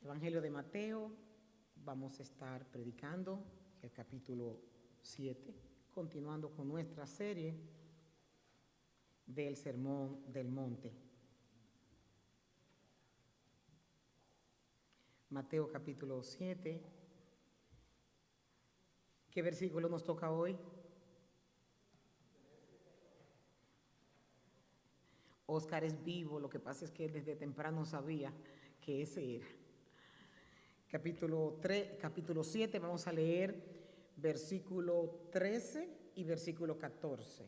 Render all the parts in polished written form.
Evangelio de Mateo, vamos a estar predicando el capítulo 7, continuando con nuestra serie del Sermón del Monte. Mateo capítulo 7. ¿Qué versículo nos toca hoy? Oscar es vivo, lo que pasa es que desde temprano sabía que ese era. Capítulo 7, vamos a leer versículo 13 y versículo 14.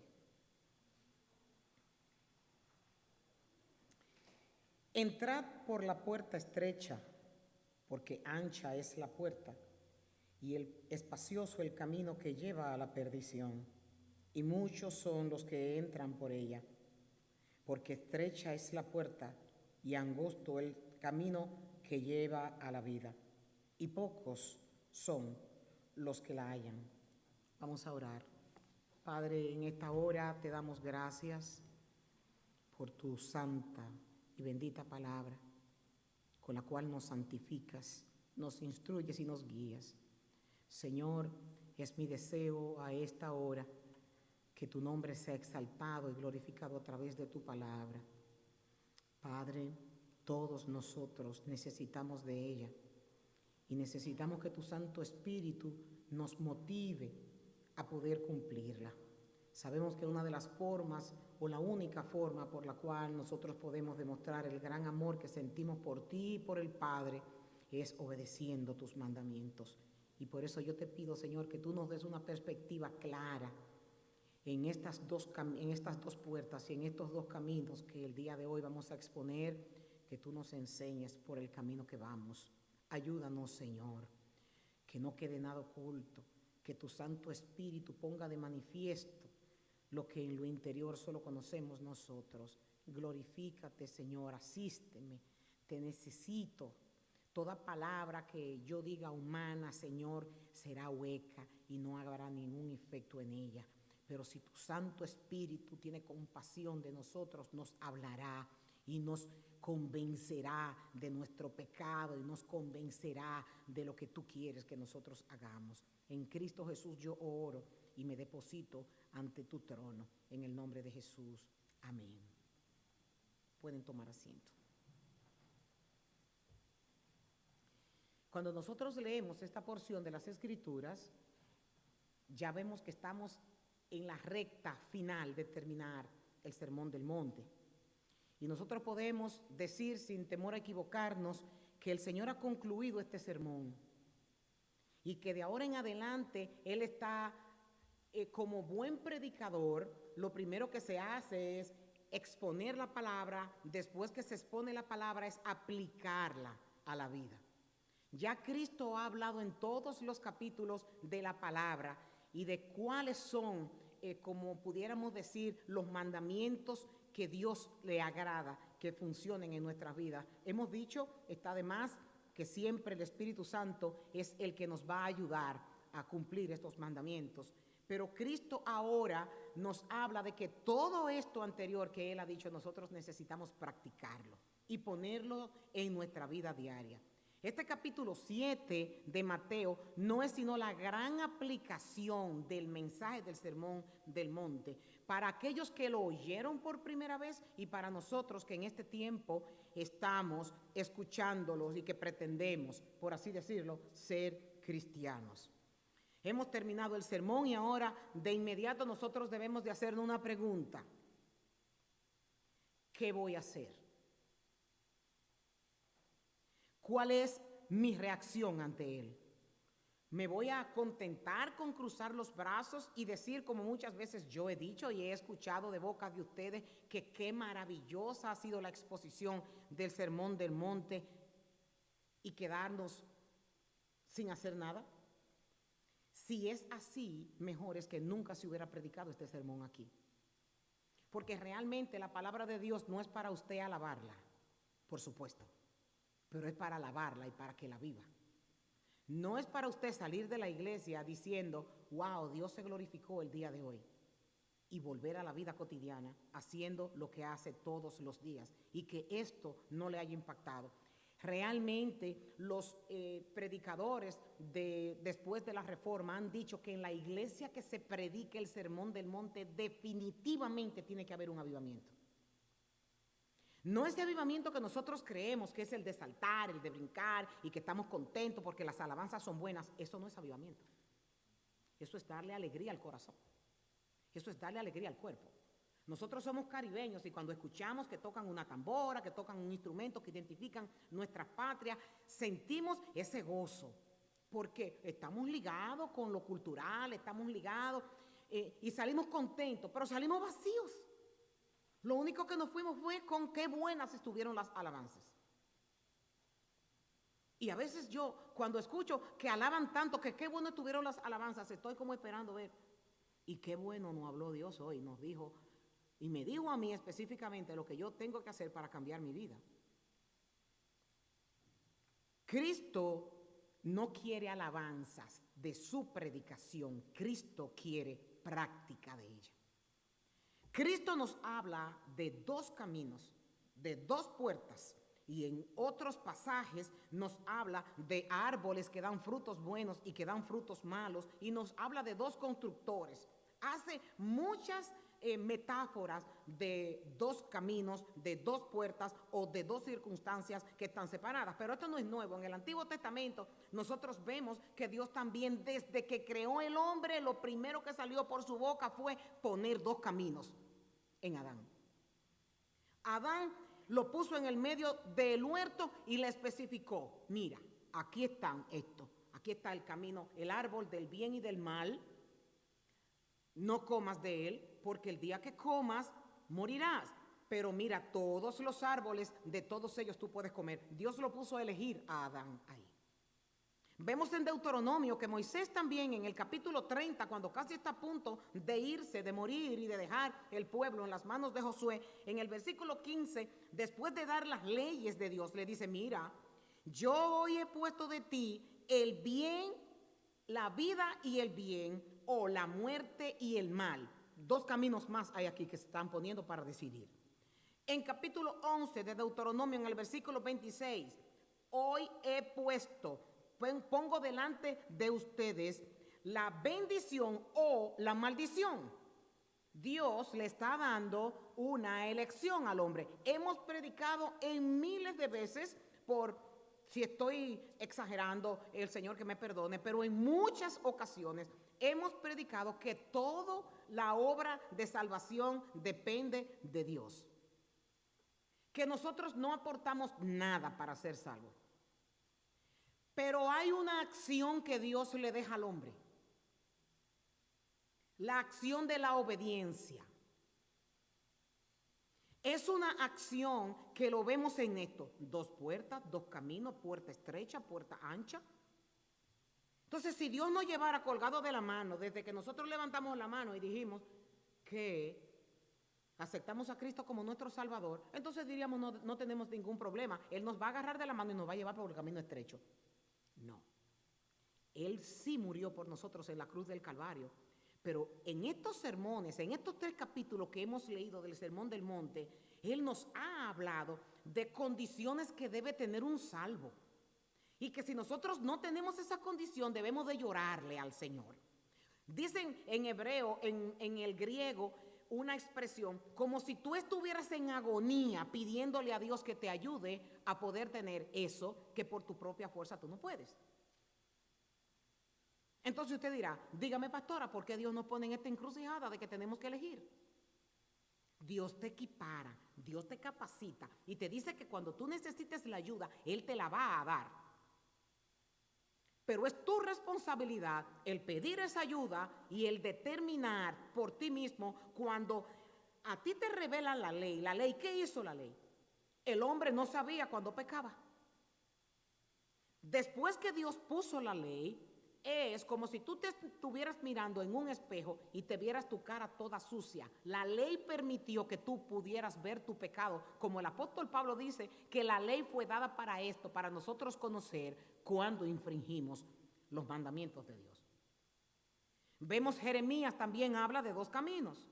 Entrad por la puerta estrecha, porque ancha es la puerta y espacioso el camino que lleva a la perdición, y muchos son los que entran por ella, porque estrecha es la puerta y angosto el camino que lleva a la vida, y pocos son los que la hallan. Vamos a orar. Padre, en esta hora te damos gracias por tu santa y bendita palabra, con la cual nos santificas, nos instruyes y nos guías. Señor, es mi deseo a esta hora que tu nombre sea exaltado y glorificado a través de tu palabra. Padre, todos nosotros necesitamos de ella y necesitamos que tu Santo Espíritu nos motive a poder cumplirla. Sabemos que una de las formas o la única forma por la cual nosotros podemos demostrar el gran amor que sentimos por ti y por el Padre es obedeciendo tus mandamientos. Y por eso yo te pido, Señor, que tú nos des una perspectiva clara en estas dos puertas y en estos dos caminos que el día de hoy vamos a exponer, que tú nos enseñes por el camino que vamos. Ayúdanos, Señor, que no quede nada oculto, que tu Santo Espíritu ponga de manifiesto lo que en lo interior solo conocemos nosotros. Glorifícate, Señor, asísteme, te necesito. Toda palabra que yo diga humana, Señor, será hueca y no habrá ningún efecto en ella. Pero si tu Santo Espíritu tiene compasión de nosotros, nos hablará y nos convencerá de nuestro pecado y nos convencerá de lo que tú quieres que nosotros hagamos. En Cristo Jesús yo oro y me deposito ante tu trono. En el nombre de Jesús. Amén. Pueden tomar asiento. Cuando nosotros leemos esta porción de las Escrituras, ya vemos que estamos en la recta final de terminar el Sermón del Monte. Y nosotros podemos decir sin temor a equivocarnos que el Señor ha concluido este sermón y que de ahora en adelante Él está como buen predicador. Lo primero que se hace es exponer la palabra, después que se expone la palabra es aplicarla a la vida. Ya Cristo ha hablado en todos los capítulos de la palabra y de cuáles son, como pudiéramos decir, los mandamientos que Dios le agrada que funcionen en nuestras vidas. Hemos dicho, está de más, que siempre el Espíritu Santo es el que nos va a ayudar a cumplir estos mandamientos. Pero Cristo ahora nos habla de que todo esto anterior que Él ha dicho, nosotros necesitamos practicarlo y ponerlo en nuestra vida diaria. Este capítulo 7 de Mateo no es sino la gran aplicación del mensaje del Sermón del Monte para aquellos que lo oyeron por primera vez y para nosotros que en este tiempo estamos escuchándolos y que pretendemos, por así decirlo, ser cristianos. Hemos terminado el sermón y ahora de inmediato nosotros debemos de hacernos una pregunta. ¿Qué voy a hacer? ¿Cuál es mi reacción ante él? ¿Me voy a contentar con cruzar los brazos y decir, como muchas veces yo he dicho y he escuchado de boca de ustedes, que qué maravillosa ha sido la exposición del Sermón del Monte y quedarnos sin hacer nada? Si es así, mejor es que nunca se hubiera predicado este sermón aquí. Porque realmente la palabra de Dios no es para usted alabarla, por supuesto, pero es para alabarla y para que la viva. No es para usted salir de la iglesia diciendo, wow, Dios se glorificó el día de hoy, y volver a la vida cotidiana haciendo lo que hace todos los días y que esto no le haya impactado. Realmente los predicadores después de la Reforma han dicho que en la iglesia que se predique el Sermón del Monte definitivamente tiene que haber un avivamiento. No ese avivamiento que nosotros creemos que es el de saltar, el de brincar y que estamos contentos porque las alabanzas son buenas. Eso no es avivamiento. Eso es darle alegría al corazón. Eso es darle alegría al cuerpo. Nosotros somos caribeños y cuando escuchamos que tocan una tambora, que tocan un instrumento que identifican nuestra patria, sentimos ese gozo, porque estamos ligados con lo cultural, estamos ligados y salimos contentos, pero salimos vacíos. Lo único que nos fuimos fue con qué buenas estuvieron las alabanzas. Y a veces yo, cuando escucho que alaban tanto, que qué bueno estuvieron las alabanzas, estoy como esperando ver, y qué bueno nos habló Dios hoy, nos dijo. Y me dijo a mí específicamente lo que yo tengo que hacer para cambiar mi vida. Cristo no quiere alabanzas de su predicación, Cristo quiere práctica de ella. Cristo nos habla de dos caminos, de dos puertas, y en otros pasajes nos habla de árboles que dan frutos buenos y que dan frutos malos, y nos habla de dos constructores. Hace muchas metáforas de dos caminos, de dos puertas o de dos circunstancias que están separadas. Pero esto no es nuevo. En el Antiguo Testamento nosotros vemos que Dios también, desde que creó el hombre, lo primero que salió por su boca fue poner dos caminos en Adán. Adán lo puso en el medio del huerto y le especificó: mira, aquí están estos, aquí está el camino, el árbol del bien y del mal. No comas de él, porque el día que comas morirás. Pero mira, todos los árboles, de todos ellos tú puedes comer. Dios lo puso a elegir a Adán ahí. Vemos en Deuteronomio que Moisés también en el capítulo 30, cuando casi está a punto de irse, de morir y de dejar el pueblo en las manos de Josué, en el versículo 15, después de dar las leyes de Dios, le dice: mira, yo hoy he puesto de ti el bien, la vida y el bien, o la muerte y el mal. Dos caminos más hay aquí que se están poniendo para decidir. En capítulo 11 de Deuteronomio, en el versículo 26, hoy he puesto, pongo delante de ustedes la bendición o la maldición. Dios le está dando una elección al hombre. Hemos predicado en miles de veces, si estoy exagerando, el Señor que me perdone, pero en muchas ocasiones hemos predicado que toda la obra de salvación depende de Dios. Que nosotros no aportamos nada para ser salvos. Pero hay una acción que Dios le deja al hombre. La acción de la obediencia. Es una acción que lo vemos en esto: dos puertas, dos caminos, puerta estrecha, puerta ancha. Entonces, si Dios nos llevara colgado de la mano, desde que nosotros levantamos la mano y dijimos que aceptamos a Cristo como nuestro Salvador, entonces diríamos: no tenemos ningún problema. Él nos va a agarrar de la mano y nos va a llevar por el camino estrecho. No. Él sí murió por nosotros en la cruz del Calvario. Pero en estos sermones, en estos 3 capítulos que hemos leído del Sermón del Monte, Él nos ha hablado de condiciones que debe tener un salvo. Y que si nosotros no tenemos esa condición, debemos de llorarle al Señor. Dicen en hebreo, en el griego, una expresión como si tú estuvieras en agonía pidiéndole a Dios que te ayude a poder tener eso que por tu propia fuerza tú no puedes. Entonces usted dirá: dígame, pastora, ¿por qué Dios nos pone en esta encrucijada de que tenemos que elegir? Dios te equipara, Dios te capacita y te dice que cuando tú necesites la ayuda, Él te la va a dar. Pero es tu responsabilidad el pedir esa ayuda y el determinar por ti mismo. Cuando a ti te revelan la ley, ¿qué hizo la ley? El hombre no sabía cuando pecaba. Después que Dios puso la ley, es como si tú te estuvieras mirando en un espejo y te vieras tu cara toda sucia. La ley permitió que tú pudieras ver tu pecado. Como el apóstol Pablo dice que la ley fue dada para esto, para nosotros conocer cuando infringimos los mandamientos de Dios. Vemos Jeremías también habla de dos caminos.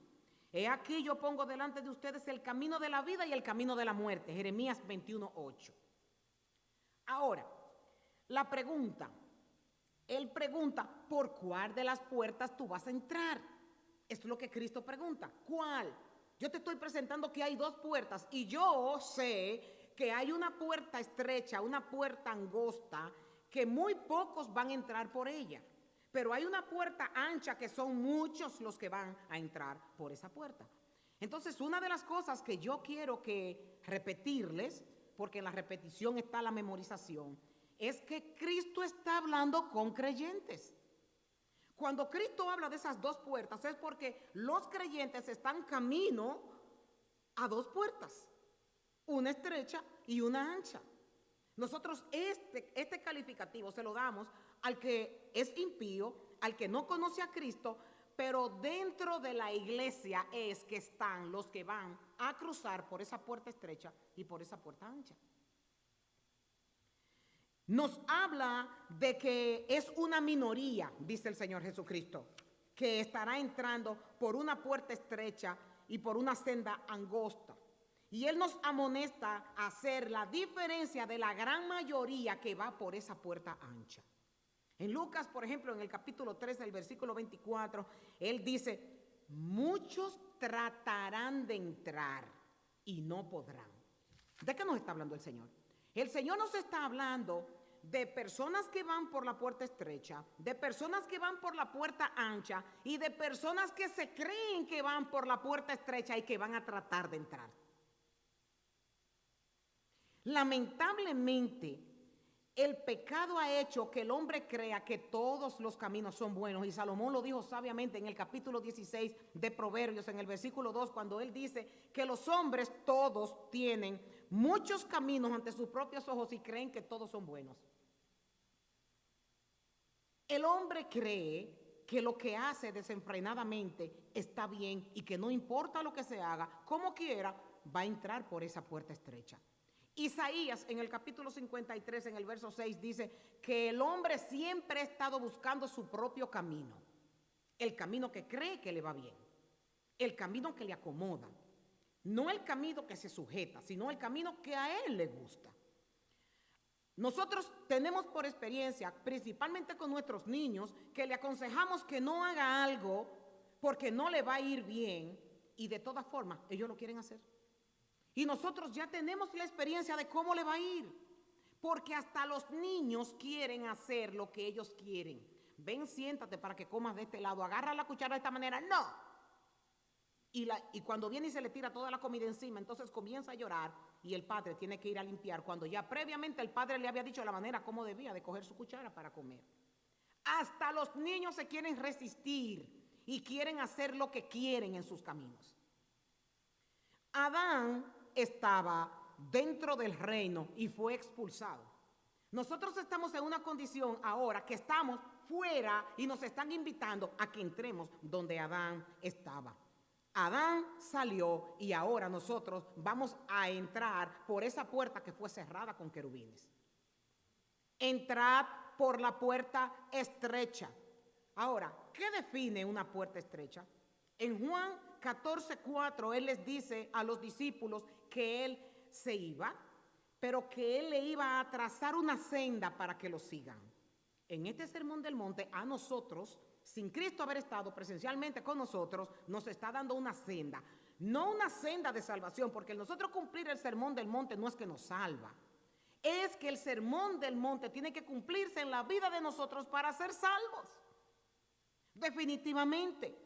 He aquí yo pongo delante de ustedes el camino de la vida y el camino de la muerte. Jeremías 21:8. Ahora, la pregunta, él pregunta, ¿por cuál de las puertas tú vas a entrar? Esto es lo que Cristo pregunta, ¿cuál? Yo te estoy presentando que hay dos puertas y yo sé que hay una puerta estrecha, una puerta angosta, que muy pocos van a entrar por ella. Pero hay una puerta ancha que son muchos los que van a entrar por esa puerta. Entonces, una de las cosas que yo quiero que repetirles, porque en la repetición está la memorización, es que Cristo está hablando con creyentes. Cuando Cristo habla de esas dos puertas es porque los creyentes están camino a dos puertas, una estrecha y una ancha. Nosotros este calificativo se lo damos al que es impío, al que no conoce a Cristo, pero dentro de la iglesia es que están los que van a cruzar por esa puerta estrecha y por esa puerta ancha. Nos habla de que es una minoría, dice el Señor Jesucristo, que estará entrando por una puerta estrecha y por una senda angosta. Y Él nos amonesta a hacer la diferencia de la gran mayoría que va por esa puerta ancha. En Lucas, por ejemplo, en el capítulo 13, el versículo 24, Él dice, muchos tratarán de entrar y no podrán. ¿De qué nos está hablando el Señor? El Señor nos está hablando de personas que van por la puerta estrecha, de personas que van por la puerta ancha y de personas que se creen que van por la puerta estrecha y que van a tratar de entrar. Lamentablemente, el pecado ha hecho que el hombre crea que todos los caminos son buenos. Y Salomón lo dijo sabiamente en el capítulo 16 de Proverbios, en el versículo 2, cuando él dice que los hombres todos tienen muchos caminos ante sus propios ojos y creen que todos son buenos. El hombre cree que lo que hace desenfrenadamente está bien y que no importa lo que se haga, como quiera, va a entrar por esa puerta estrecha. Isaías en el capítulo 53, en el verso 6, dice que el hombre siempre ha estado buscando su propio camino. El camino que cree que le va bien. El camino que le acomoda. No el camino que se sujeta, sino el camino que a él le gusta. Nosotros tenemos por experiencia, principalmente con nuestros niños, que le aconsejamos que no haga algo porque no le va a ir bien y de todas formas ellos lo quieren hacer. Y nosotros ya tenemos la experiencia de cómo le va a ir, porque hasta los niños quieren hacer lo que ellos quieren. Ven, siéntate para que comas de este lado, agarra la cuchara de esta manera, no. Y cuando viene y se le tira toda la comida encima, entonces comienza a llorar y el padre tiene que ir a limpiar, cuando ya previamente el padre le había dicho la manera como debía de coger su cuchara para comer. Hasta los niños se quieren resistir y quieren hacer lo que quieren en sus caminos. Adán estaba dentro del reino y fue expulsado. Nosotros estamos en una condición ahora que estamos fuera y nos están invitando a que entremos donde Adán estaba. Adán salió y ahora nosotros vamos a entrar por esa puerta que fue cerrada con querubines. Entrad por la puerta estrecha. Ahora, ¿qué define una puerta estrecha? En Juan 14:4 Él les dice a los discípulos que Él se iba, pero que Él le iba a trazar una senda para que lo sigan. En este sermón del monte a nosotros, sin Cristo haber estado presencialmente con nosotros, nos está dando una senda. No una senda de salvación, porque nosotros cumplir el sermón del monte no es que nos salva. Es que el sermón del monte tiene que cumplirse en la vida de nosotros para ser salvos. Definitivamente.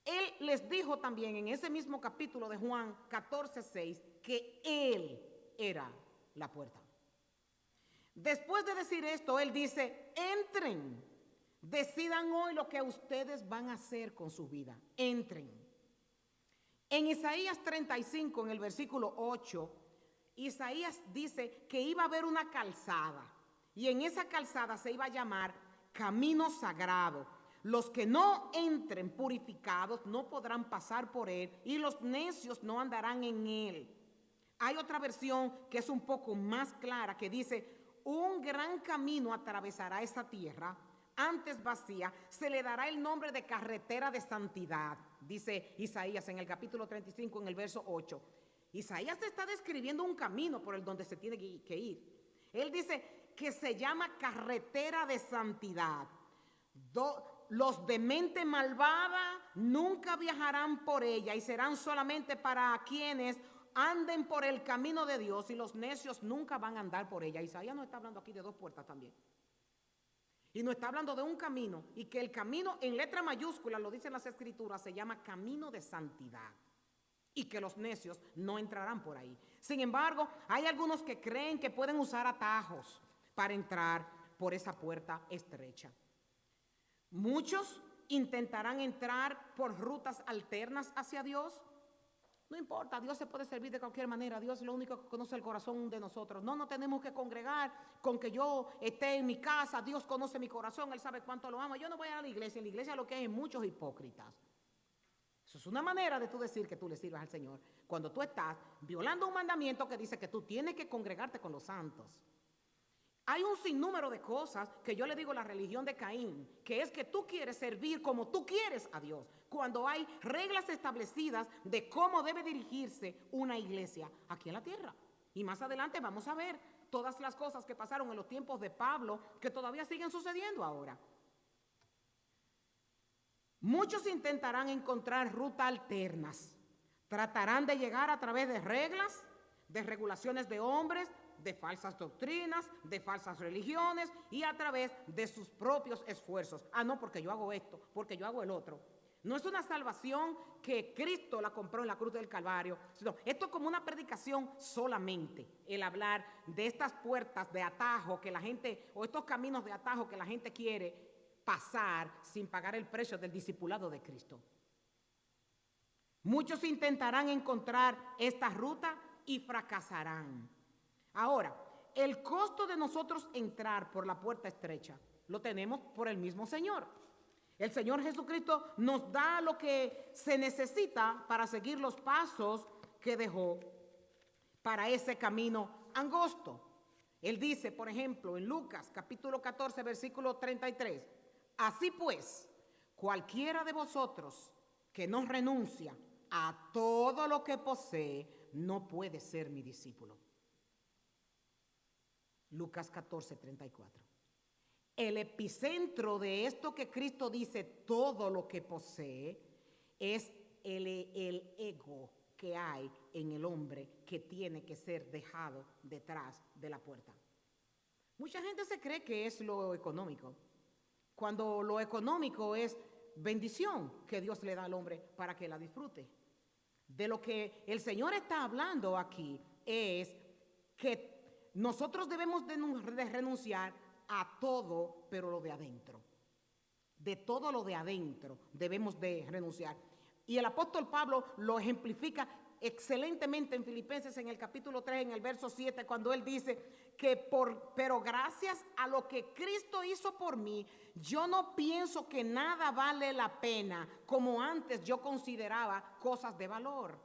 Él les dijo también en ese mismo capítulo de Juan 14:6 que Él era la puerta. Después de decir esto, Él dice, entren, decidan hoy lo que ustedes van a hacer con su vida. Entren. En Isaías 35, en el versículo 8, Isaías dice que iba a haber una calzada y en esa calzada se iba a llamar camino sagrado. Los que no entren purificados no podrán pasar por él y los necios no andarán en él. Hay otra versión que es un poco más clara que dice, un gran camino atravesará esa tierra, antes vacía, se le dará el nombre de carretera de santidad, dice Isaías en el capítulo 35 en el verso 8. Isaías está describiendo un camino por el donde se tiene que ir. Él dice que se llama carretera de santidad. Los de mente malvada nunca viajarán por ella y serán solamente para quienes anden por el camino de Dios, y los necios nunca van a andar por ella. Isaías nos está hablando aquí de dos puertas también. Y nos está hablando de un camino, y que el camino en letra mayúscula, lo dicen las escrituras, se llama camino de santidad. Y que los necios no entrarán por ahí. Sin embargo, hay algunos que creen que pueden usar atajos para entrar por esa puerta estrecha. Muchos intentarán entrar por rutas alternas hacia Dios. No importa, Dios se puede servir de cualquier manera. Dios es lo único que conoce el corazón de nosotros. No nos tenemos que congregar con que yo esté en mi casa. Dios conoce mi corazón, Él sabe cuánto lo amo. Yo no voy a la iglesia. En la iglesia lo que hay es muchos hipócritas. Eso es una manera de tú decir que tú le sirvas al Señor, cuando tú estás violando un mandamiento que dice que tú tienes que congregarte con los santos. Hay un sinnúmero de cosas que yo le digo la religión de Caín, que es que tú quieres servir como tú quieres a Dios, cuando hay reglas establecidas de cómo debe dirigirse una iglesia aquí en la tierra. Y más adelante vamos a ver todas las cosas que pasaron en los tiempos de Pablo, que todavía siguen sucediendo ahora. Muchos intentarán encontrar rutas alternas, tratarán de llegar a través de reglas, de regulaciones de hombres, de falsas doctrinas, de falsas religiones, y a través de sus propios esfuerzos. No, porque yo hago esto, porque yo hago el otro. No es una salvación que Cristo la compró en la cruz del Calvario, sino esto es como una predicación solamente, el hablar de estas puertas de atajo que la gente, o estos caminos de atajo que la gente quiere pasar sin pagar el precio del discipulado de Cristo. Muchos intentarán encontrar esta ruta y fracasarán. Ahora, el costo de nosotros entrar por la puerta estrecha lo tenemos por el mismo Señor. El Señor Jesucristo nos da lo que se necesita para seguir los pasos que dejó para ese camino angosto. Él dice, por ejemplo, en Lucas capítulo 14, versículo 33, así pues, cualquiera de vosotros que no renuncia a todo lo que posee, no puede ser mi discípulo. Lucas 14, 34. El epicentro de esto que Cristo dice, todo lo que posee, es el ego que hay en el hombre que tiene que ser dejado detrás de la puerta. Mucha gente se cree que es lo económico, cuando lo económico es bendición que Dios le da al hombre para que la disfrute. De lo que el Señor está hablando aquí es que nosotros debemos de renunciar a todo, pero lo de adentro. De todo lo de adentro debemos de renunciar. Y el apóstol Pablo lo ejemplifica excelentemente en Filipenses en el capítulo 3, en el verso 7, cuando él dice que pero gracias a lo que Cristo hizo por mí, yo no pienso que nada vale la pena como antes yo consideraba cosas de valor.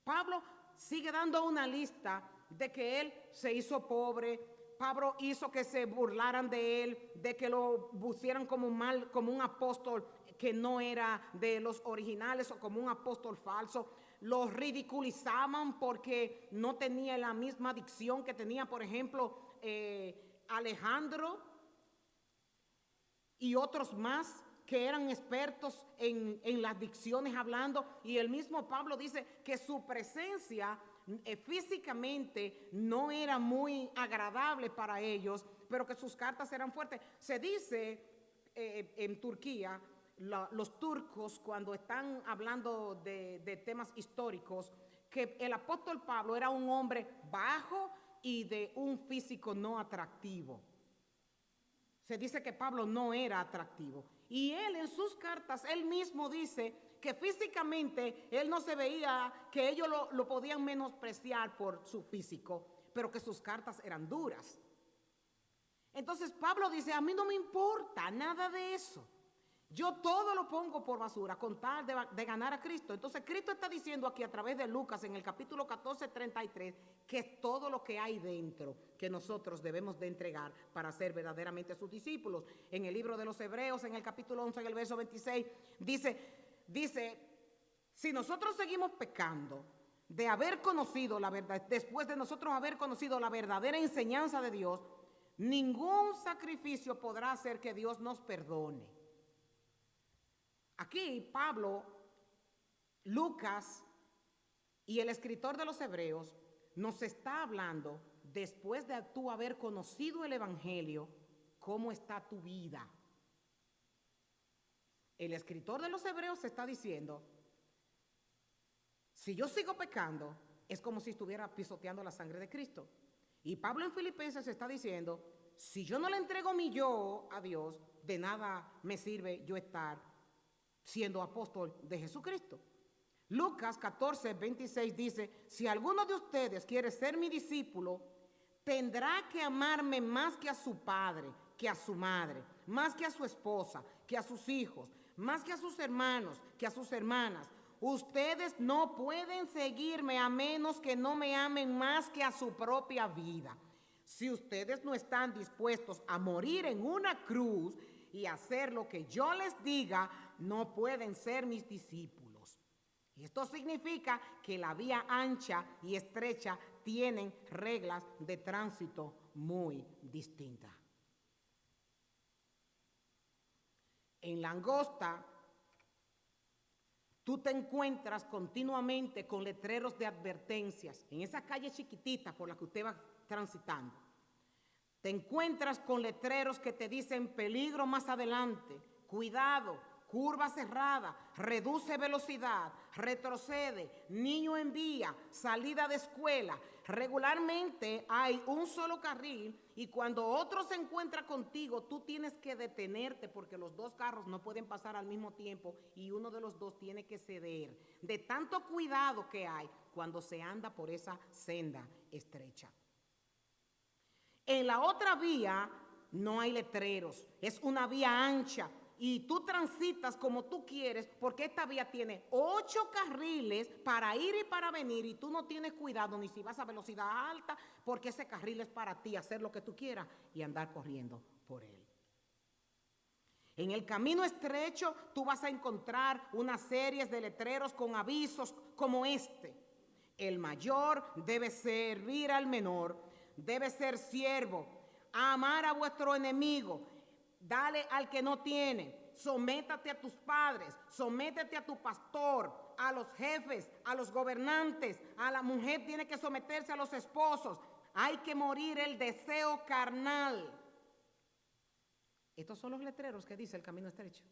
Pablo sigue dando una lista de que él se hizo pobre. Pablo hizo que se burlaran de él, de que lo pusieran como un apóstol que no era de los originales o como un apóstol falso. Lo ridiculizaban porque no tenía la misma dicción que tenía, por ejemplo, Alejandro y otros más que eran expertos en las dicciones hablando. Y el mismo Pablo dice que su presencia físicamente no era muy agradable para ellos, pero que sus cartas eran fuertes. Se dice en Turquía, los turcos, cuando están hablando de temas históricos, que el apóstol Pablo era un hombre bajo y de un físico no atractivo. Se dice que Pablo no era atractivo. Y él en sus cartas, él mismo dice que físicamente él no se veía, que ellos lo podían menospreciar por su físico, pero que sus cartas eran duras. Entonces Pablo dice, a mí no me importa nada de eso. Yo todo lo pongo por basura con tal de ganar a Cristo. Entonces Cristo está diciendo aquí a través de Lucas en el capítulo 14, 33, que es todo lo que hay dentro que nosotros debemos de entregar para ser verdaderamente sus discípulos. En el libro de los Hebreos, en el capítulo 11, en el verso 26, dice, si nosotros seguimos pecando, de haber conocido la verdad, después de nosotros haber conocido la verdadera enseñanza de Dios, ningún sacrificio podrá hacer que Dios nos perdone. Aquí Pablo, Lucas y el escritor de los Hebreos nos está hablando, después de tú haber conocido el Evangelio, cómo está tu vida. El escritor de los Hebreos está diciendo, si yo sigo pecando, es como si estuviera pisoteando la sangre de Cristo. Y Pablo en Filipenses está diciendo, si yo no le entrego mi yo a Dios, de nada me sirve yo estar siendo apóstol de Jesucristo. Lucas 14:26 dice, si alguno de ustedes quiere ser mi discípulo, tendrá que amarme más que a su padre, que a su madre, más que a su esposa, que a sus hijos, más que a sus hermanos, que a sus hermanas. Ustedes no pueden seguirme a menos que no me amen más que a su propia vida. Si ustedes no están dispuestos a morir en una cruz y hacer lo que yo les diga, no pueden ser mis discípulos. Esto significa que la vía ancha y estrecha tienen reglas de tránsito muy distintas. En la angosta, tú te encuentras continuamente con letreros de advertencias. En esa calle chiquitita por la que usted va transitando, te encuentras con letreros que te dicen peligro más adelante, cuidado, curva cerrada, reduce velocidad, retrocede, niño en vía, salida de escuela. Regularmente hay un solo carril y cuando otro se encuentra contigo, tú tienes que detenerte porque los dos carros no pueden pasar al mismo tiempo y uno de los dos tiene que ceder. De tanto cuidado que hay cuando se anda por esa senda estrecha. En la otra vía no hay letreros, es una vía ancha. Y tú transitas como tú quieres porque esta vía tiene 8 carriles para ir y para venir y tú no tienes cuidado ni si vas a velocidad alta porque ese carril es para ti, hacer lo que tú quieras y andar corriendo por él. En el camino estrecho tú vas a encontrar una serie de letreros con avisos como este. El mayor debe servir al menor, debe ser siervo, amar a vuestro enemigo, dale al que no tiene, sométate a tus padres, sométete a tu pastor, a los jefes, a los gobernantes, a la mujer tiene que someterse a los esposos, hay que morir el deseo carnal. Estos son los letreros que dice el camino estrecho.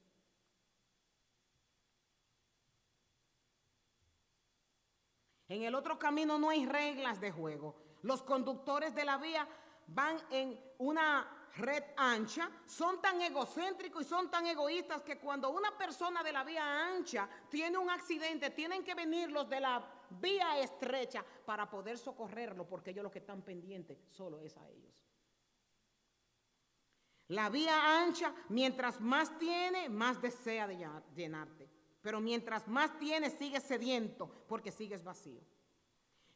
En el otro camino no hay reglas de juego. Los conductores de la vía van en una red ancha, son tan egocéntricos y son tan egoístas que cuando una persona de la vía ancha tiene un accidente, tienen que venir los de la vía estrecha para poder socorrerlo, porque ellos lo que están pendientes solo es a ellos. La vía ancha, mientras más tiene, más desea de llenarte. Pero mientras más tienes, sigues sediento porque sigues vacío.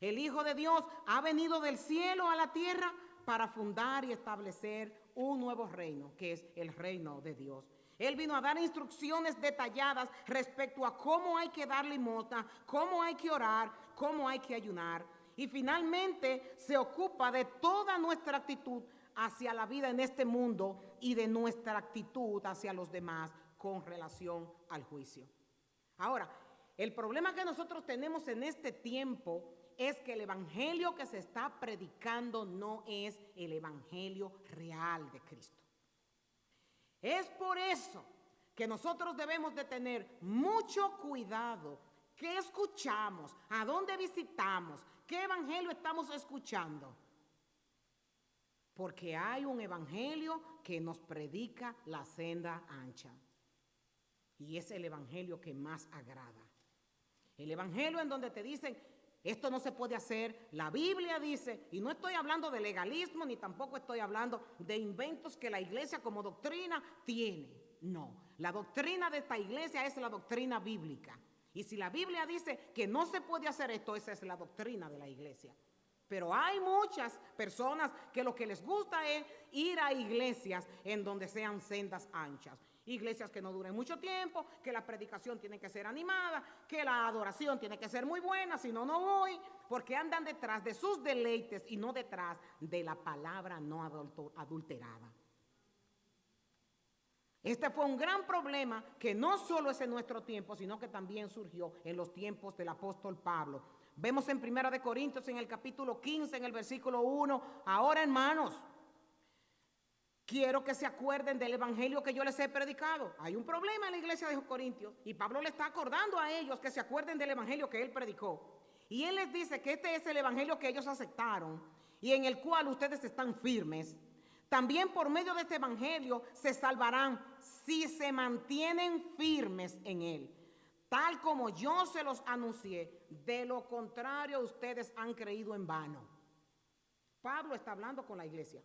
El Hijo de Dios ha venido del cielo a la tierra para fundar y establecer un nuevo reino, que es el reino de Dios. Él vino a dar instrucciones detalladas respecto a cómo hay que dar limosna, cómo hay que orar, cómo hay que ayunar. Y finalmente se ocupa de toda nuestra actitud hacia la vida en este mundo y de nuestra actitud hacia los demás con relación al juicio. Ahora, el problema que nosotros tenemos en este tiempo es que el evangelio que se está predicando no es el evangelio real de Cristo. Es por eso que nosotros debemos de tener mucho cuidado qué escuchamos, a dónde visitamos, qué evangelio estamos escuchando. Porque hay un evangelio que nos predica la senda ancha. Y es el evangelio que más agrada. El evangelio en donde te dicen, esto no se puede hacer. La Biblia dice, y no estoy hablando de legalismo, ni tampoco estoy hablando de inventos que la iglesia como doctrina tiene. No, la doctrina de esta iglesia es la doctrina bíblica. Y si la Biblia dice que no se puede hacer esto, esa es la doctrina de la iglesia. Pero hay muchas personas que lo que les gusta es ir a iglesias en donde sean sendas anchas. Iglesias que no duren mucho tiempo, que la predicación tiene que ser animada, que la adoración tiene que ser muy buena, si no, no voy, porque andan detrás de sus deleites y no detrás de la palabra no adulterada. Este fue un gran problema que no solo es en nuestro tiempo, sino que también surgió en los tiempos del apóstol Pablo. Vemos en 1 Corintios, en el capítulo 15, en el versículo 1, ahora hermanos, quiero que se acuerden del evangelio que yo les he predicado. Hay un problema en la iglesia de Corintios y Pablo le está acordando a ellos que se acuerden del evangelio que él predicó. Y él les dice que este es el evangelio que ellos aceptaron y en el cual ustedes están firmes. También por medio de este evangelio se salvarán si se mantienen firmes en él, tal como yo se los anuncié. De lo contrario, ustedes han creído en vano. Pablo está hablando con la iglesia.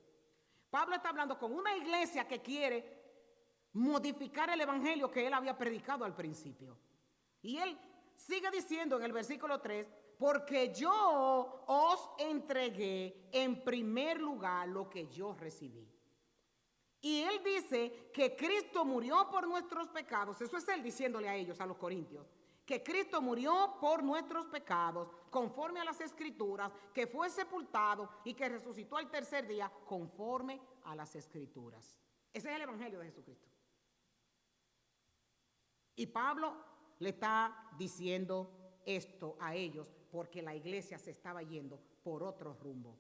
Pablo está hablando con una iglesia que quiere modificar el evangelio que él había predicado al principio. Y él sigue diciendo en el versículo 3, porque yo os entregué en primer lugar lo que yo recibí. Y él dice que Cristo murió por nuestros pecados. Eso es él diciéndole a ellos, a los corintios, que Cristo murió por nuestros pecados, conforme a las Escrituras, que fue sepultado y que resucitó al tercer día, conforme a las Escrituras. Ese es el evangelio de Jesucristo. Y Pablo le está diciendo esto a ellos porque la iglesia se estaba yendo por otro rumbo.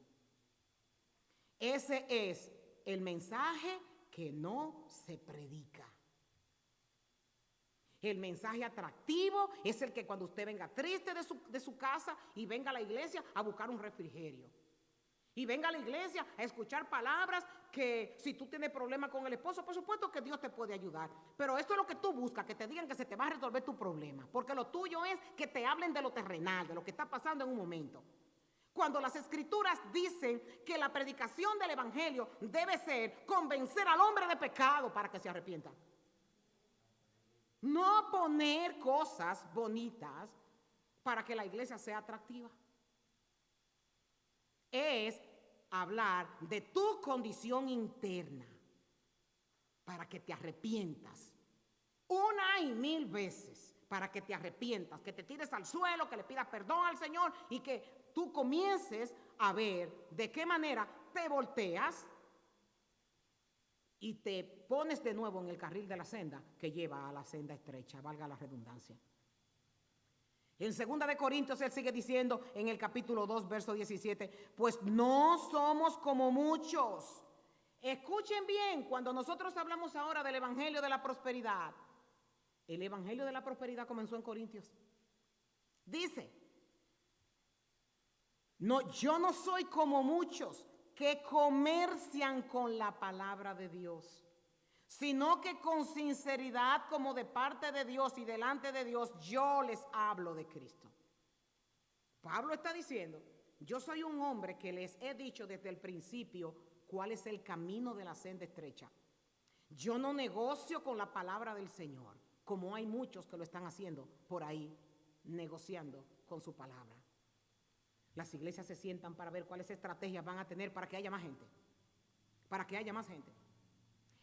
Ese es el mensaje que no se predica. El mensaje atractivo es el que cuando usted venga triste de su casa y venga a la iglesia a buscar un refrigerio. Y venga a la iglesia a escuchar palabras que si tú tienes problemas con el esposo, por supuesto que Dios te puede ayudar. Pero esto es lo que tú buscas, que te digan que se te va a resolver tu problema. Porque lo tuyo es que te hablen de lo terrenal, de lo que está pasando en un momento. Cuando las Escrituras dicen que la predicación del evangelio debe ser convencer al hombre de pecado para que se arrepienta. No poner cosas bonitas para que la iglesia sea atractiva. Es hablar de tu condición interna para que te arrepientas una y mil veces, para que te arrepientas, que te tires al suelo, que le pidas perdón al Señor y que tú comiences a ver de qué manera te volteas y te pones de nuevo en el carril de la senda que lleva a la senda estrecha, valga la redundancia. En 2 Corintios él sigue diciendo en el capítulo 2, verso 17, pues no somos como muchos. Escuchen bien, cuando nosotros hablamos ahora del evangelio de la prosperidad, el evangelio de la prosperidad comenzó en Corintios. Dice, no, yo no soy como muchos que comercian con la palabra de Dios, sino que con sinceridad, como de parte de Dios y delante de Dios, yo les hablo de Cristo. Pablo está diciendo, yo soy un hombre que les he dicho desde el principio cuál es el camino de la senda estrecha. Yo no negocio con la palabra del Señor, como hay muchos que lo están haciendo por ahí, negociando con su palabra. Las iglesias se sientan para ver cuáles estrategias van a tener para que haya más gente, para que haya más gente.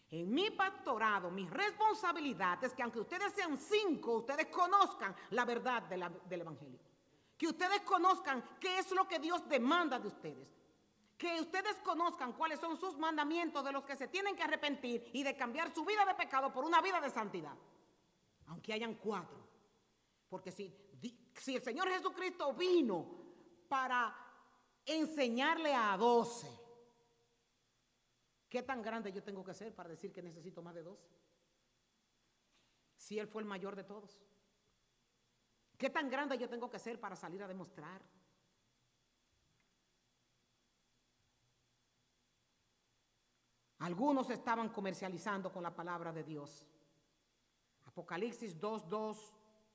En mi pastorado, mi responsabilidad es que aunque ustedes sean 5, ustedes conozcan la verdad del evangelio. Que ustedes conozcan qué es lo que Dios demanda de ustedes. Que ustedes conozcan cuáles son sus mandamientos de los que se tienen que arrepentir y de cambiar su vida de pecado por una vida de santidad. Aunque hayan 4. Porque si el Señor Jesucristo vino para enseñarle a 12, ¿qué tan grande yo tengo que ser para decir que necesito más de 12? Si Él fue el mayor de todos. ¿Qué tan grande yo tengo que ser para salir a demostrar? Algunos estaban comercializando con la palabra de Dios. Apocalipsis 2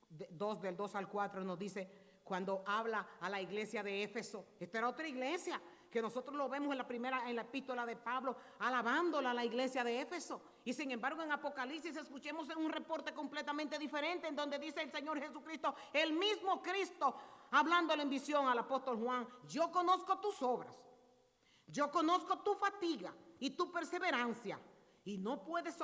del 2 al 4 nos dice, cuando habla a la iglesia de Éfeso, esta era otra iglesia, que nosotros lo vemos en la epístola de Pablo, alabándola a la iglesia de Éfeso. Y sin embargo en Apocalipsis escuchemos un reporte completamente diferente, en donde dice el Señor Jesucristo, el mismo Cristo, hablándole en visión al apóstol Juan, yo conozco tus obras, yo conozco tu fatiga y tu perseverancia, y no puedes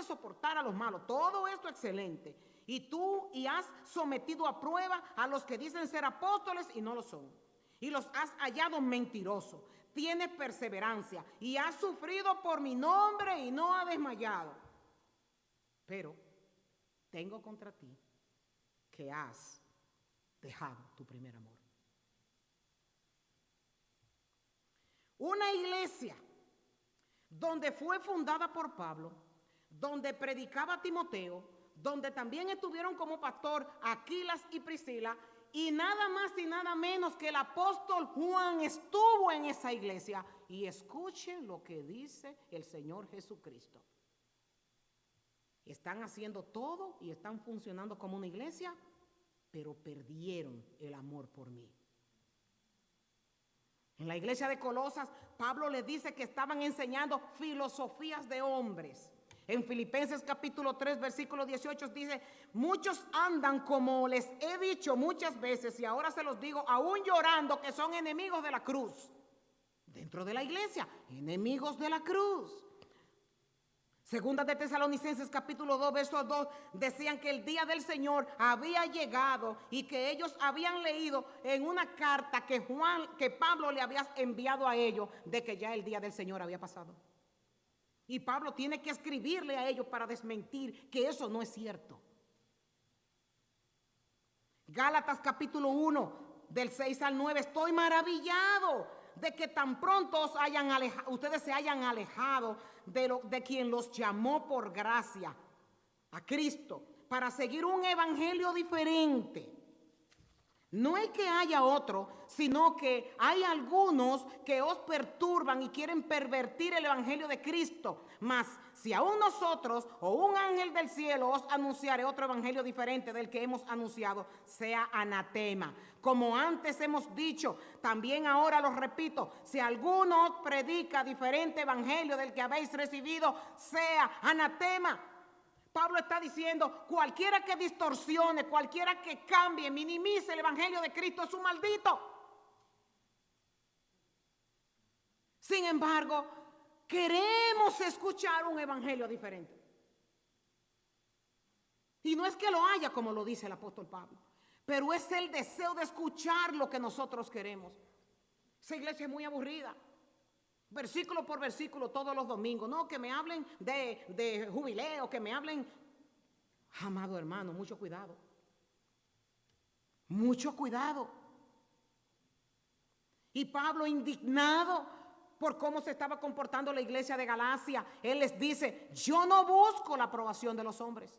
soportar a los malos, todo esto excelente, y has sometido a prueba a los que dicen ser apóstoles y no lo son, y los has hallado mentirosos, tienes perseverancia y has sufrido por mi nombre y no has desmayado. Pero tengo contra ti que has dejado tu primer amor. Una iglesia donde fue fundada por Pablo, donde predicaba Timoteo, donde también estuvieron como pastor Aquilas y Priscila, y nada más y nada menos que el apóstol Juan estuvo en esa iglesia. Y escuchen lo que dice el Señor Jesucristo. Están haciendo todo y están funcionando como una iglesia, pero perdieron el amor por mí. En la iglesia de Colosas, Pablo les dice que estaban enseñando filosofías de hombres. En Filipenses capítulo 3, versículo 18 dice, muchos andan como les he dicho muchas veces y ahora se los digo, aún llorando, que son enemigos de la cruz. Dentro de la iglesia, enemigos de la cruz. Segunda de Tesalonicenses capítulo 2, verso 2, decían que el día del Señor había llegado y que ellos habían leído en una carta que Pablo le había enviado a ellos de que ya el día del Señor había pasado. Y Pablo tiene que escribirle a ellos para desmentir que eso no es cierto. Gálatas capítulo 1, del 6 al 9, estoy maravillado de que tan pronto ustedes se hayan alejado de quien los llamó por gracia, a Cristo, para seguir un evangelio diferente. No es que haya otro, sino que hay algunos que os perturban y quieren pervertir el evangelio de Cristo. Mas si aún nosotros o un ángel del cielo os anunciare otro evangelio diferente del que hemos anunciado, sea anatema. Como antes hemos dicho, también ahora lo repito, si alguno os predica diferente evangelio del que habéis recibido, sea anatema. Pablo está diciendo, cualquiera que distorsione, cualquiera que cambie, minimice el evangelio de Cristo es un maldito. Sin embargo, queremos escuchar un evangelio diferente. Y no es que lo haya, como lo dice el apóstol Pablo, pero es el deseo de escuchar lo que nosotros queremos. Esa iglesia es muy aburrida. Versículo por versículo todos los domingos. No, que me hablen de jubileo, que me hablen. Amado hermano, mucho cuidado. Mucho cuidado. Y Pablo, indignado por cómo se estaba comportando la iglesia de Galacia, él les dice, yo no busco la aprobación de los hombres,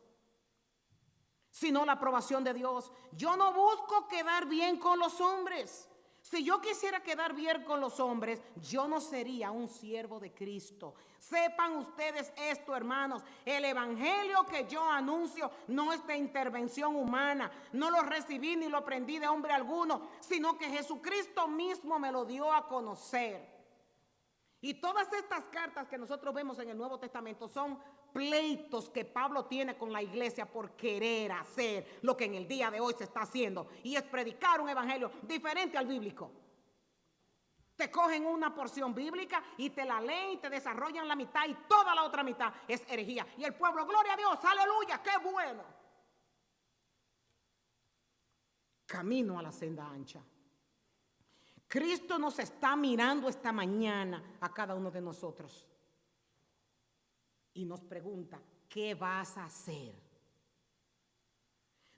sino la aprobación de Dios. Yo no busco quedar bien con los hombres. Si yo quisiera quedar bien con los hombres, yo no sería un siervo de Cristo. Sepan ustedes esto, hermanos, el evangelio que yo anuncio no es de intervención humana, no lo recibí ni lo aprendí de hombre alguno, sino que Jesucristo mismo me lo dio a conocer. Y todas estas cartas que nosotros vemos en el Nuevo Testamento son pleitos que Pablo tiene con la iglesia por querer hacer lo que en el día de hoy se está haciendo, y es predicar un evangelio diferente al bíblico. Te cogen una porción bíblica y te la leen y te desarrollan la mitad y toda la otra mitad es herejía. Y el pueblo, gloria a Dios, aleluya, qué bueno. Camino a la senda ancha. Cristo nos está mirando esta mañana a cada uno de nosotros y nos pregunta, ¿qué vas a hacer?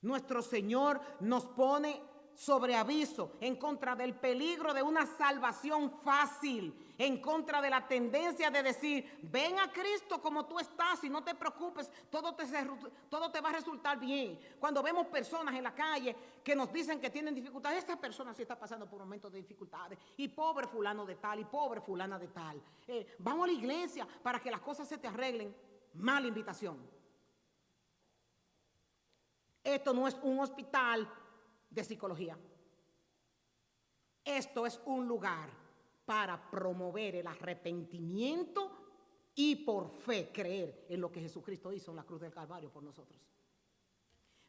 Nuestro Señor nos pone sobre aviso en contra del peligro de una salvación fácil, en contra de la tendencia de decir, ven a Cristo como tú estás y no te preocupes, todo te va a resultar bien. Cuando vemos personas en la calle que nos dicen que tienen dificultades, esta persona sí está pasando por momentos de dificultades, y pobre fulano de tal, y pobre fulana de tal. Vamos a la iglesia para que las cosas se te arreglen. Mala invitación. Esto no es un hospital de psicología. Esto es un lugar para promover el arrepentimiento y por fe creer en lo que Jesucristo hizo en la cruz del Calvario por nosotros.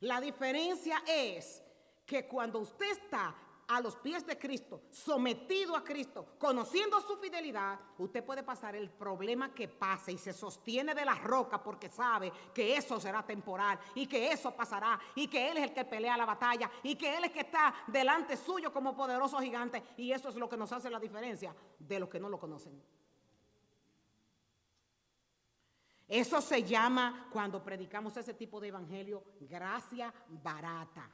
La diferencia es que cuando usted está a los pies de Cristo, sometido a Cristo, conociendo su fidelidad, usted puede pasar el problema que pase y se sostiene de la roca porque sabe que eso será temporal y que eso pasará y que Él es el que pelea la batalla y que Él es el que está delante suyo como poderoso gigante, y eso es lo que nos hace la diferencia de los que no lo conocen. Eso se llama, cuando predicamos ese tipo de evangelio, gracia barata.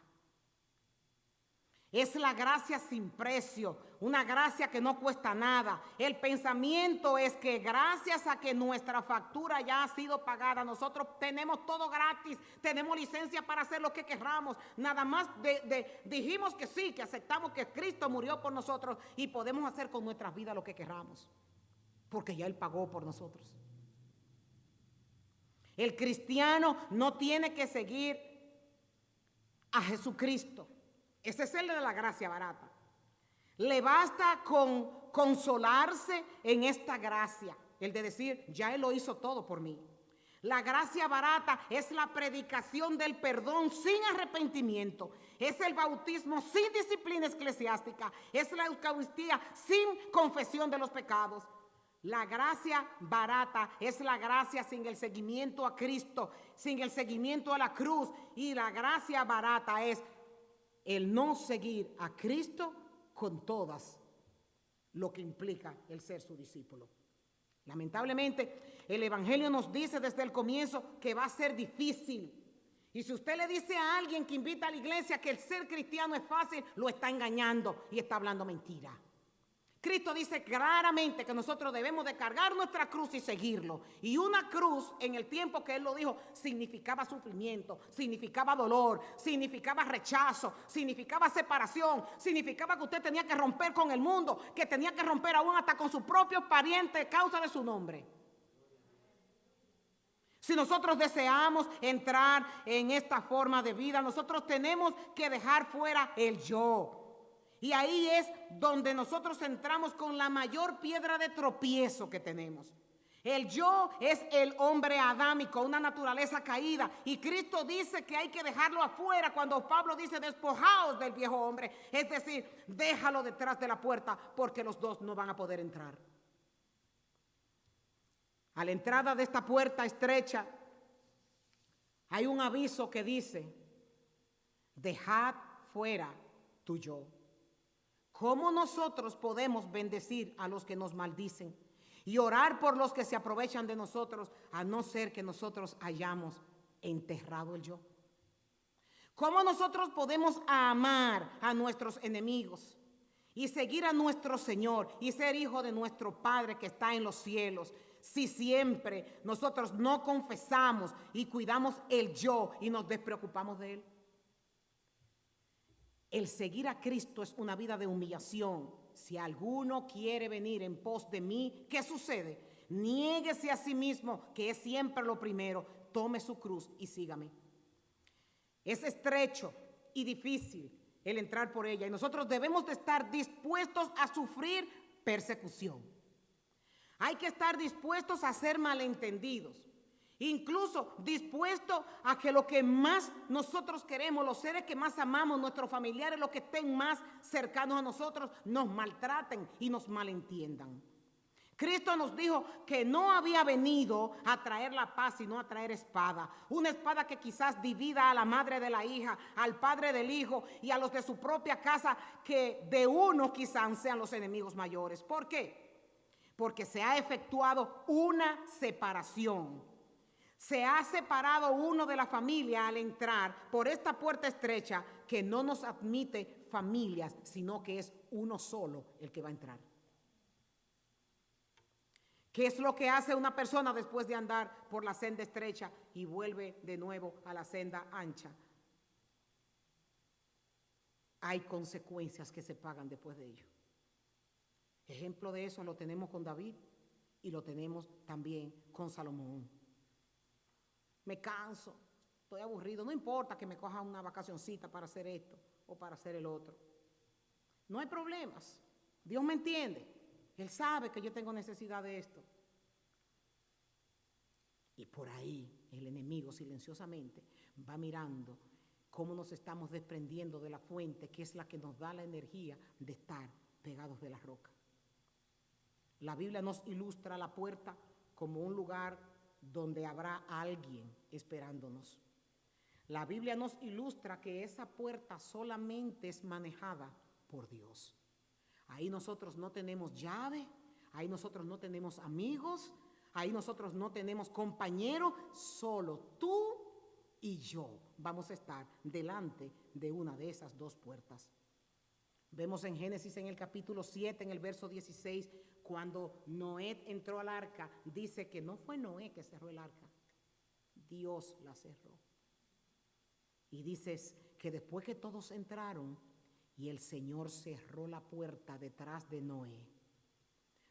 Es la gracia sin precio, una gracia que no cuesta nada. El pensamiento es que gracias a que nuestra factura ya ha sido pagada, nosotros tenemos todo gratis, tenemos licencia para hacer lo que queramos. Nada más dijimos que sí, que aceptamos que Cristo murió por nosotros y podemos hacer con nuestras vidas lo que queramos, porque ya Él pagó por nosotros. El cristiano no tiene que seguir a Jesucristo. Ese es el de la gracia barata. Le basta con consolarse en esta gracia, el de decir, ya Él lo hizo todo por mí. La gracia barata es la predicación del perdón sin arrepentimiento, es el bautismo sin disciplina eclesiástica, es la Eucaristía sin confesión de los pecados. La gracia barata es la gracia sin el seguimiento a Cristo, sin el seguimiento a la cruz. Y la gracia barata es el no seguir a Cristo con todas lo que implica el ser su discípulo. Lamentablemente, el Evangelio nos dice desde el comienzo que va a ser difícil. Y si usted le dice a alguien que invita a la iglesia que el ser cristiano es fácil, lo está engañando y está hablando mentira. Cristo dice claramente que nosotros debemos de cargar nuestra cruz y seguirlo. Y una cruz, en el tiempo que Él lo dijo, significaba sufrimiento, significaba dolor, significaba rechazo, significaba separación, significaba que usted tenía que romper con el mundo, que tenía que romper aún hasta con sus propios parientes a causa de su nombre. Si nosotros deseamos entrar en esta forma de vida, nosotros tenemos que dejar fuera el yo. Y ahí es donde nosotros entramos con la mayor piedra de tropiezo que tenemos. El yo es el hombre adámico, una naturaleza caída. Y Cristo dice que hay que dejarlo afuera cuando Pablo dice despojaos del viejo hombre. Es decir, déjalo detrás de la puerta porque los dos no van a poder entrar. A la entrada de esta puerta estrecha hay un aviso que dice, dejad fuera tu yo. ¿Cómo nosotros podemos bendecir a los que nos maldicen y orar por los que se aprovechan de nosotros, a no ser que nosotros hayamos enterrado el yo? ¿Cómo nosotros podemos amar a nuestros enemigos y seguir a nuestro Señor y ser hijo de nuestro Padre que está en los cielos, si siempre nosotros no confesamos y cuidamos el yo y nos despreocupamos de él? El seguir a Cristo es una vida de humillación. Si alguno quiere venir en pos de mí, ¿qué sucede? Niéguese a sí mismo, que es siempre lo primero. Tome su cruz y sígame. Es estrecho y difícil el entrar por ella, y nosotros debemos de estar dispuestos a sufrir persecución. Hay que estar dispuestos a ser malentendidos. Incluso dispuesto a que lo que más nosotros queremos, los seres que más amamos, nuestros familiares, los que estén más cercanos a nosotros, nos maltraten y nos malentiendan. Cristo nos dijo que no había venido a traer la paz, sino a traer espada. Una espada que quizás divida a la madre de la hija, al padre del hijo y a los de su propia casa, que de uno quizás sean los enemigos mayores. ¿Por qué? Porque se ha efectuado una separación. Se ha separado uno de la familia al entrar por esta puerta estrecha que no nos admite familias, sino que es uno solo el que va a entrar. ¿Qué es lo que hace una persona después de andar por la senda estrecha y vuelve de nuevo a la senda ancha? Hay consecuencias que se pagan después de ello. Ejemplo de eso lo tenemos con David y lo tenemos también con Salomón. Me canso, estoy aburrido, no importa que me coja una vacacioncita para hacer esto o para hacer el otro. No hay problemas, Dios me entiende, Él sabe que yo tengo necesidad de esto. Y por ahí el enemigo silenciosamente va mirando cómo nos estamos desprendiendo de la fuente, que es la que nos da la energía de estar pegados de la roca. La Biblia nos ilustra la puerta como un lugar donde habrá alguien esperándonos. La Biblia nos ilustra que esa puerta solamente es manejada por Dios. Ahí nosotros no tenemos llave, ahí nosotros no tenemos amigos, ahí nosotros no tenemos compañeros, solo tú y yo vamos a estar delante de una de esas dos puertas. Vemos en Génesis en el capítulo 7, en el verso 16, cuando Noé entró al arca, dice que no fue Noé que cerró el arca, Dios la cerró. Y dices que después que todos entraron y el Señor cerró la puerta detrás de Noé.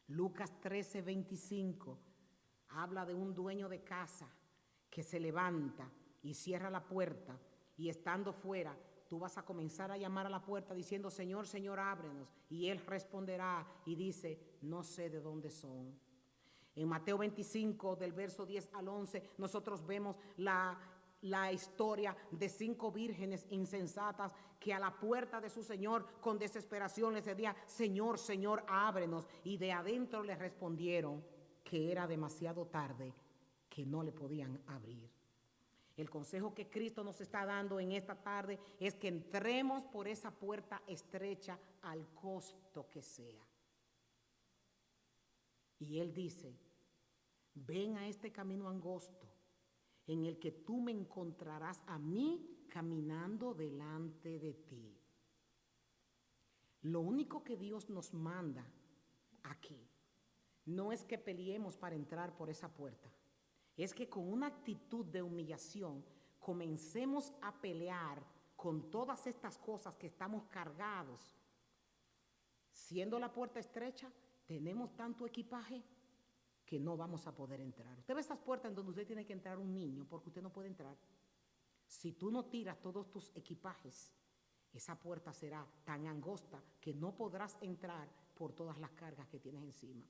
Lucas 13:25 habla de un dueño de casa que se levanta y cierra la puerta, y estando fuera, tú vas a comenzar a llamar a la puerta diciendo: Señor, Señor, ábrenos. Y Él responderá y dice: no sé de dónde son. En Mateo 25, del verso 10 al 11, nosotros vemos la historia de 5 vírgenes insensatas que a la puerta de su Señor con desesperación les decían: Señor, Señor, ábrenos. Y de adentro les respondieron que era demasiado tarde, que no le podían abrir. El consejo que Cristo nos está dando en esta tarde es que entremos por esa puerta estrecha al costo que sea. Y Él dice: ven a este camino angosto en el que tú me encontrarás a mí caminando delante de ti. Lo único que Dios nos manda aquí no es que peleemos para entrar por esa puerta. Es que con una actitud de humillación comencemos a pelear con todas estas cosas que estamos cargados. Siendo la puerta estrecha, tenemos tanto equipaje que no vamos a poder entrar. Usted ve esas puertas en donde usted tiene que entrar un niño porque usted no puede entrar. Si tú no tiras todos tus equipajes, esa puerta será tan angosta que no podrás entrar por todas las cargas que tienes encima.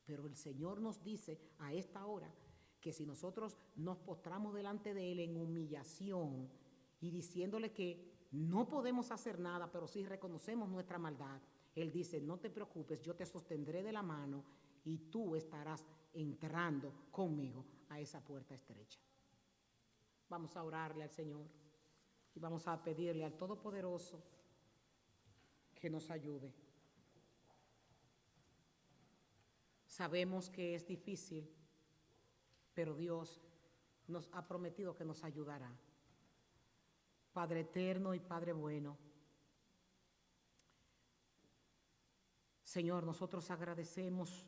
Pero el Señor nos dice a esta hora que si nosotros nos postramos delante de Él en humillación y diciéndole que no podemos hacer nada, pero sí reconocemos nuestra maldad, Él dice: no te preocupes, yo te sostendré de la mano y tú estarás entrando conmigo a esa puerta estrecha. Vamos a orarle al Señor y vamos a pedirle al Todopoderoso que nos ayude. Sabemos que es difícil, pero Dios nos ha prometido que nos ayudará. Padre eterno y Padre bueno, Señor, nosotros agradecemos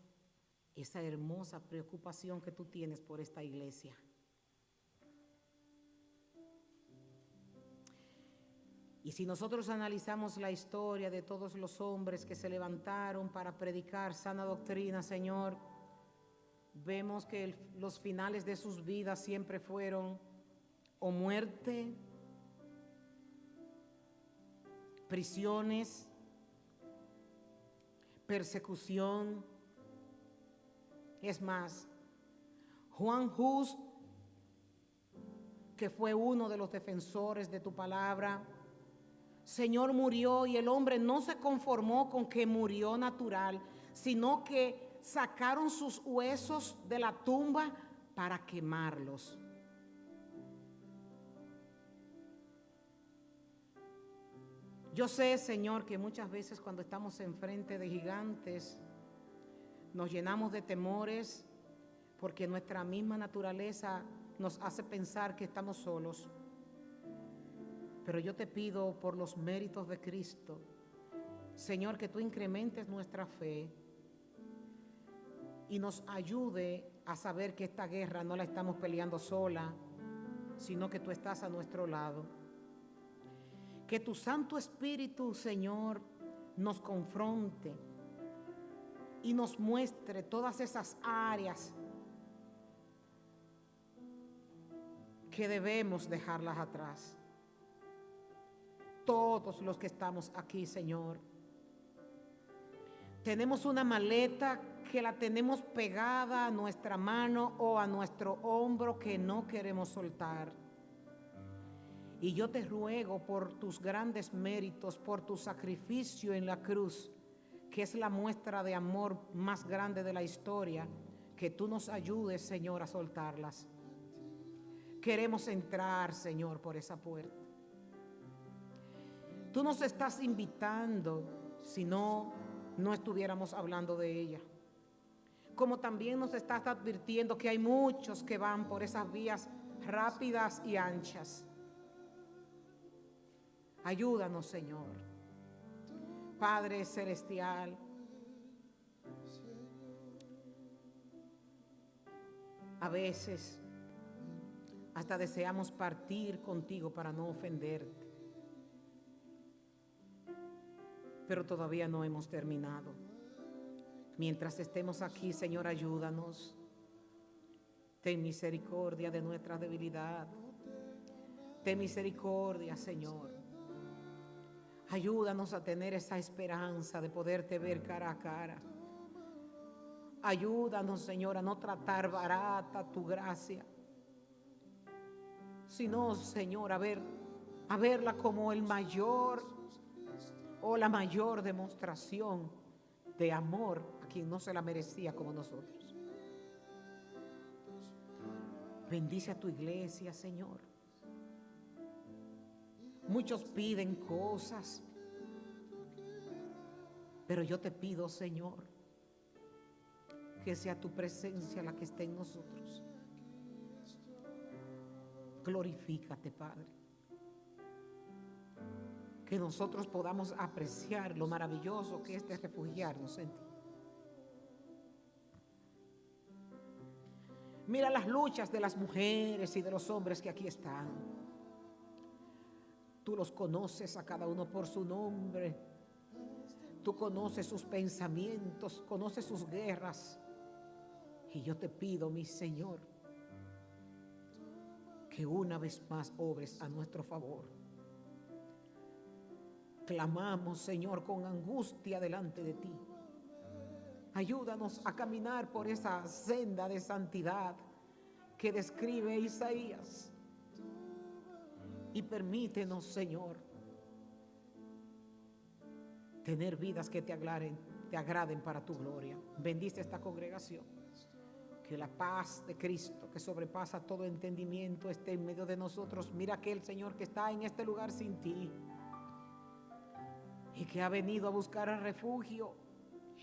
esa hermosa preocupación que tú tienes por esta iglesia. Y si nosotros analizamos la historia de todos los hombres que se levantaron para predicar sana doctrina, Señor, vemos que los finales de sus vidas siempre fueron o muerte, prisiones, persecución. Es más, Juan Hus, que fue uno de los defensores de tu palabra, Señor, murió, y el hombre no se conformó con que murió natural, sino que sacaron sus huesos de la tumba para quemarlos. Yo sé, Señor, que muchas veces cuando estamos enfrente de gigantes nos llenamos de temores porque nuestra misma naturaleza nos hace pensar que estamos solos. Pero yo te pido por los méritos de Cristo, Señor, que tú incrementes nuestra fe y nos ayude a saber que esta guerra no la estamos peleando sola, sino que tú estás a nuestro lado. Que tu Santo Espíritu, Señor, nos confronte y nos muestre todas esas áreas que debemos dejarlas atrás. Todos los que estamos aquí, Señor, tenemos una maleta que la tenemos pegada a nuestra mano o a nuestro hombro que no queremos soltar. Y yo te ruego por tus grandes méritos, por tu sacrificio en la cruz, que es la muestra de amor más grande de la historia, que tú nos ayudes, Señor, a soltarlas. Queremos entrar, Señor, por esa puerta. Tú nos estás invitando, si no estuviéramos hablando de ella. Como también nos estás advirtiendo que hay muchos que van por esas vías rápidas y anchas. Ayúdanos, Señor. Padre Celestial, a veces hasta deseamos partir contigo para no ofenderte, pero todavía no hemos terminado. Mientras estemos aquí, Señor, ayúdanos. Ten misericordia de nuestra debilidad. Ten misericordia, Señor. Ayúdanos a tener esa esperanza de poderte ver cara a cara. Ayúdanos, Señor, a no tratar barata tu gracia, sino, Señor, a verla como el mayor o la mayor demostración de amor a quien no se la merecía como nosotros. Bendice a tu iglesia, Señor. Muchos piden cosas, pero yo te pido, Señor, que sea tu presencia la que esté en nosotros. Glorifícate, Padre. Que nosotros podamos apreciar lo maravilloso que es de refugiarnos en ti. Mira las luchas de las mujeres y de los hombres que aquí están. Tú los conoces a cada uno por su nombre. Tú conoces sus pensamientos, conoces sus guerras. Y yo te pido, mi Señor, que una vez más obres a nuestro favor. Clamamos, Señor, con angustia delante de ti. Ayúdanos a caminar por esa senda de santidad que describe Isaías. Y permítenos, Señor, tener vidas que te agraden para tu gloria. Bendice esta congregación. Que la paz de Cristo, que sobrepasa todo entendimiento, esté en medio de nosotros. Mira aquel, Señor, que está en este lugar sin ti y que ha venido a buscar el refugio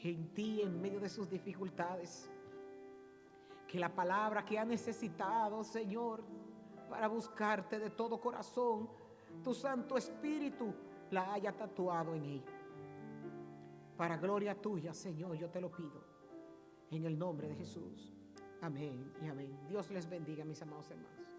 en ti en medio de sus dificultades. Que la palabra que ha necesitado, Señor, para buscarte de todo corazón, tu Santo Espíritu la haya tatuado en él. Para gloria tuya, Señor, yo te lo pido. En el nombre de Jesús. Amén y amén. Dios les bendiga, mis amados hermanos.